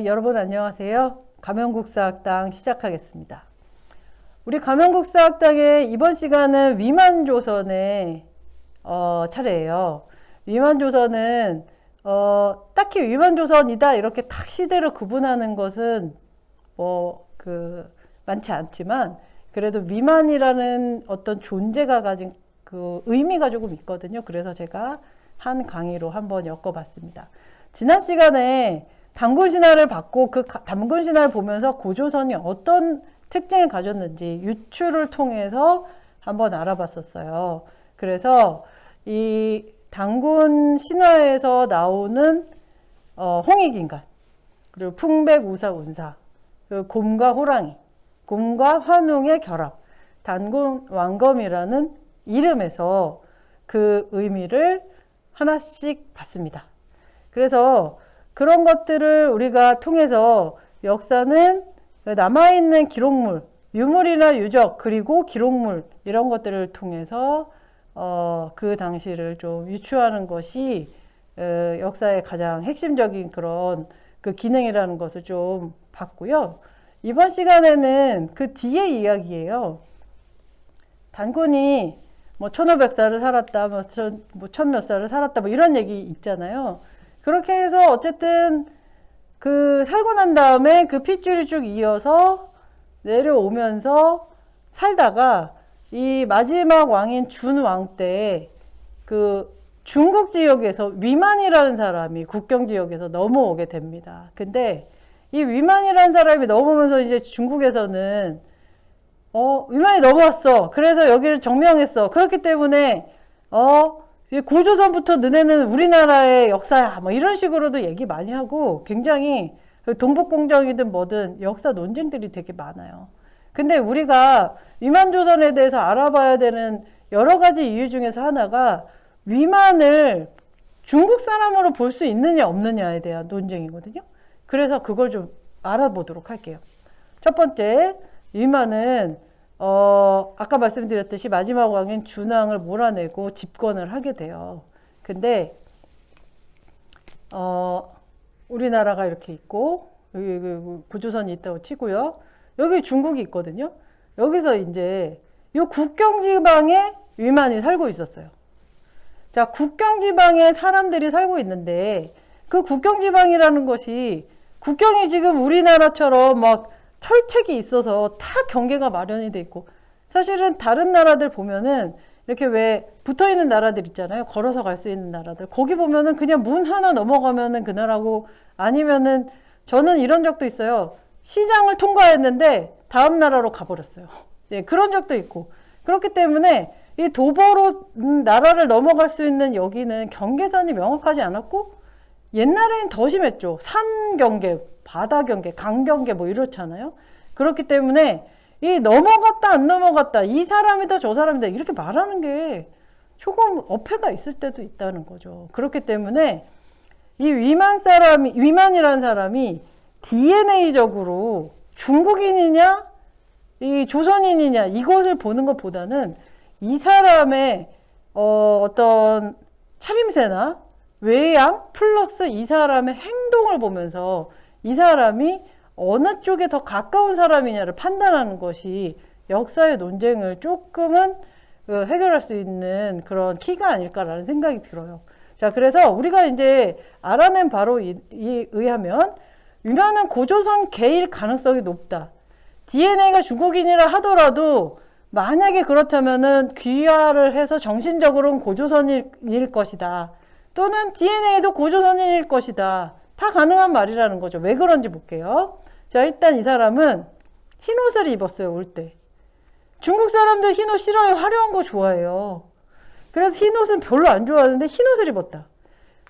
네, 여러분 안녕하세요. 가면국사학당 시작하겠습니다. 우리 가면국사학당의 이번 시간은 위만조선의 차례예요. 위만조선은 딱히 위만조선이다 이렇게 딱 시대를 구분하는 것은 많지 않지만 그래도 위만이라는 어떤 존재가 가진 그 의미가 조금 있거든요. 그래서 제가 한 강의로 한번 엮어봤습니다. 지난 시간에 단군신화를 받고 그 단군신화를 보면서 고조선이 어떤 특징을 가졌는지 유추를 통해서 한번 알아봤었어요. 그래서 이 단군신화에서 나오는 홍익인간, 그리고 풍백우사운사, 그 곰과 호랑이, 곰과 환웅의 결합, 단군왕검이라는 이름에서 그 의미를 하나씩 봤습니다. 그래서 그런 것들을 우리가 통해서 역사는 남아있는 기록물, 유물이나 유적, 그리고 기록물 이런 것들을 통해서 그 당시를 좀 유추하는 것이 역사의 가장 핵심적인 그런 그 기능이라는 것을 좀 봤고요. 이번 시간에는 그 뒤의 이야기예요. 단군이 뭐 1500살을 살았다, 뭐 1000몇 살을 살았다, 뭐 이런 얘기 있잖아요. 그렇게 해서 어쨌든 그 살고 난 다음에 그 핏줄이 쭉 이어서 내려오면서 살다가 이 마지막 왕인 준왕 때 그 중국 지역에서 위만이라는 사람이 국경 지역에서 넘어오게 됩니다. 근데 이 위만이라는 사람이 넘어오면서 이제 중국에서는 위만이 넘어왔어. 그래서 여기를 점령했어. 그렇기 때문에 고조선부터 너네는 우리나라의 역사야. 뭐 이런 식으로도 얘기 많이 하고 굉장히 동북공정이든 뭐든 역사 논쟁들이 되게 많아요. 근데 우리가 위만조선에 대해서 알아봐야 되는 여러 가지 이유 중에서 하나가 위만을 중국 사람으로 볼 수 있느냐 없느냐에 대한 논쟁이거든요. 그래서 그걸 좀 알아보도록 할게요. 첫 번째, 위만은 아까 말씀드렸듯이 마지막 왕인 준왕을 몰아내고 집권을 하게 돼요. 근데 우리나라가 이렇게 있고 여기 고조선이 있다고 치고요. 여기 중국이 있거든요. 여기서 이제 이 국경지방에 위만이 살고 있었어요. 자, 국경지방에 사람들이 살고 있는데 그 국경지방이라는 것이 국경이 지금 우리나라처럼 막 철책이 있어서 다 경계가 마련이 돼 있고, 사실은 다른 나라들 보면은 이렇게 왜 붙어 있는 나라들 있잖아요. 걸어서 갈 수 있는 나라들. 거기 보면은 그냥 문 하나 넘어가면은 그 나라고, 아니면은 저는 이런 적도 있어요. 시장을 통과했는데 다음 나라로 가버렸어요. 예, 그런 적도 있고. 그렇기 때문에 이 도보로 나라를 넘어갈 수 있는 여기는 경계선이 명확하지 않았고, 옛날에는 더 심했죠. 산 경계, 바다 경계, 강 경계 뭐 이렇잖아요. 그렇기 때문에 이 넘어갔다 안 넘어갔다, 이 사람이다 저 사람이다 이렇게 말하는 게 조금 어폐가 있을 때도 있다는 거죠. 그렇기 때문에 이 위만이라는 사람이 DNA적으로 중국인이냐 이 조선인이냐 이것을 보는 것보다는 이 사람의 어떤 차림새나 외양 플러스 이 사람의 행동을 보면서 이 사람이 어느 쪽에 더 가까운 사람이냐를 판단하는 것이 역사의 논쟁을 조금은 해결할 수 있는 그런 키가 아닐까라는 생각이 들어요. 자, 그래서 우리가 이제 알아낸 바로 의하면 위만은 고조선 개일 가능성이 높다. DNA가 중국인이라 하더라도 만약에 그렇다면은 귀화를 해서 정신적으로는 고조선일 것이다. 또는 DNA도 고조선일 것이다. 다 가능한 말이라는 거죠. 왜 그런지 볼게요. 자, 일단 이 사람은 흰 옷을 입었어요, 올 때. 중국 사람들 흰 옷 싫어요. 화려한 거 좋아해요. 그래서 흰 옷은 별로 안 좋아하는데 흰 옷을 입었다.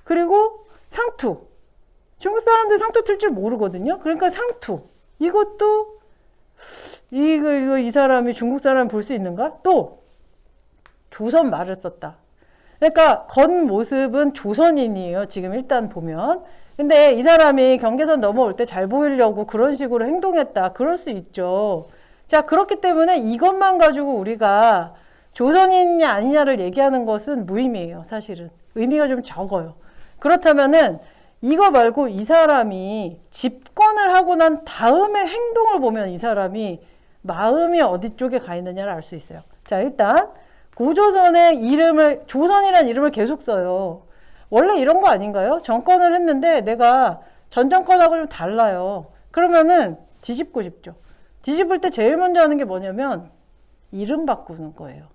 그리고 상투. 중국 사람들 상투 틀 줄 모르거든요. 그러니까 상투. 이것도 이 사람이 중국 사람 볼 수 있는가? 또 조선 말을 썼다. 그러니까 겉모습은 조선인이에요. 지금 일단 보면. 근데 이 사람이 경계선 넘어올 때 잘 보이려고 그런 식으로 행동했다. 그럴 수 있죠. 자, 그렇기 때문에 이것만 가지고 우리가 조선인이냐 아니냐를 얘기하는 것은 무의미해요. 사실은. 의미가 좀 적어요. 그렇다면은 이거 말고 이 사람이 집권을 하고 난 다음에 행동을 보면 이 사람이 마음이 어디 쪽에 가 있느냐를 알 수 있어요. 자, 일단 고조선의 이름을, 조선이라는 이름을 계속 써요. 원래 이런 거 아닌가요? 정권을 했는데 내가 전 정권하고 좀 달라요. 그러면은 뒤집고 싶죠. 뒤집을 때 제일 먼저 하는 게 뭐냐면 이름 바꾸는 거예요.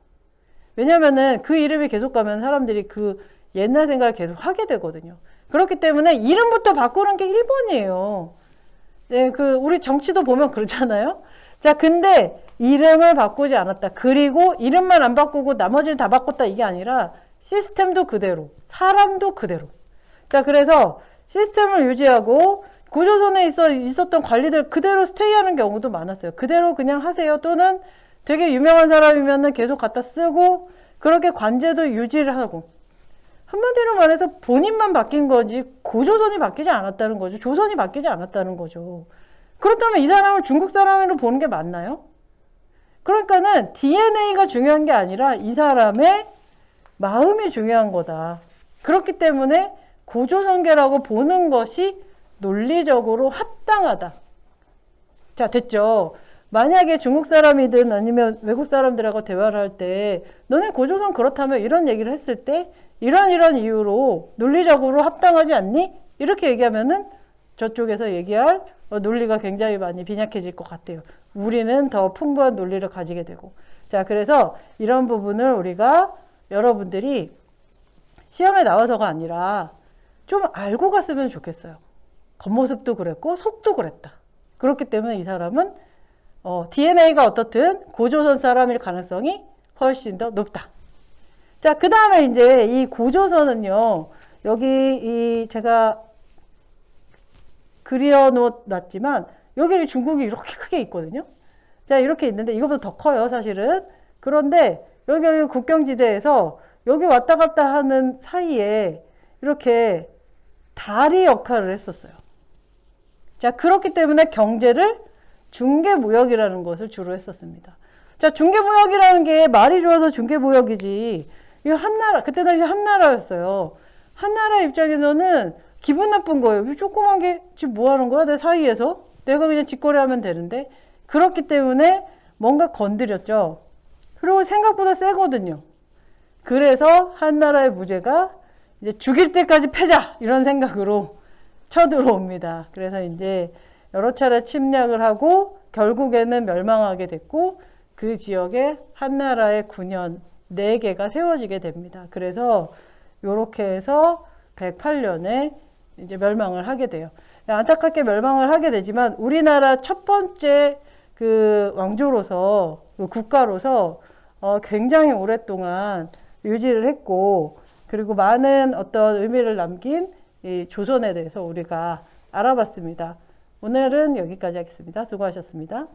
왜냐면은 그 이름이 계속 가면 사람들이 그 옛날 생각을 계속 하게 되거든요. 그렇기 때문에 이름부터 바꾸는 게 1번이에요. 네, 우리 정치도 보면 그렇잖아요. 자, 근데 이름을 바꾸지 않았다. 그리고 이름만 안 바꾸고 나머지를 다 바꿨다. 이게 아니라 시스템도 그대로, 사람도 그대로. 자, 그래서 시스템을 유지하고 고조선에 있었던 관리들 그대로 스테이하는 경우도 많았어요. 그대로 그냥 하세요. 또는 되게 유명한 사람이면은 계속 갖다 쓰고 그렇게 관제도 유지를 하고. 한마디로 말해서 본인만 바뀐 거지 고조선이 바뀌지 않았다는 거죠. 조선이 바뀌지 않았다는 거죠. 그렇다면 이 사람을 중국 사람으로 보는 게 맞나요? 그러니까는 DNA가 중요한 게 아니라 이 사람의 마음이 중요한 거다. 그렇기 때문에 고조선계라고 보는 것이 논리적으로 합당하다. 자, 됐죠? 만약에 중국 사람이든 아니면 외국 사람들하고 대화를 할 때 너네 고조선 그렇다면 이런 얘기를 했을 때 이런 이유로 논리적으로 합당하지 않니? 이렇게 얘기하면은 저쪽에서 얘기할 논리가 굉장히 많이 빈약해질 것 같아요. 우리는 더 풍부한 논리를 가지게 되고. 자, 그래서 이런 부분을 우리가 여러분들이 시험에 나와서가 아니라 좀 알고 갔으면 좋겠어요. 겉모습도 그랬고 속도 그랬다. 그렇기 때문에 이 사람은 DNA가 어떻든 고조선 사람일 가능성이 훨씬 더 높다. 자, 그 다음에 이제 이 고조선은요, 여기 제가 그려놨지만 여기는 중국이 이렇게 크게 있거든요. 자, 이렇게 있는데 이거보다 더 커요, 사실은. 그런데 여기 국경지대에서 여기 왔다 갔다 하는 사이에 이렇게 다리 역할을 했었어요. 자, 그렇기 때문에 경제를 중개무역이라는 것을 주로 했었습니다. 자, 중개무역이라는 게 말이 좋아서 중개무역이지. 이거 한나라, 그때 당시 한나라였어요. 한나라 입장에서는 기분 나쁜 거예요. 이 조그만 게 지금 뭐 하는 거야? 내 사이에서? 내가 그냥 직거래하면 되는데. 그렇기 때문에 뭔가 건드렸죠. 그리고 생각보다 세거든요. 그래서 한나라의 무제가 이제 죽일 때까지 패자! 이런 생각으로 쳐들어옵니다. 그래서 이제 여러 차례 침략을 하고 결국에는 멸망하게 됐고 그 지역에 한나라의 군현 4개가 세워지게 됩니다. 그래서 이렇게 해서 108년에 이제 멸망을 하게 돼요. 안타깝게 멸망을 하게 되지만 우리나라 첫 번째 그 왕조로서 그 국가로서 굉장히 오랫동안 유지를 했고 그리고 많은 어떤 의미를 남긴 이 조선에 대해서 우리가 알아봤습니다. 오늘은 여기까지 하겠습니다. 수고하셨습니다.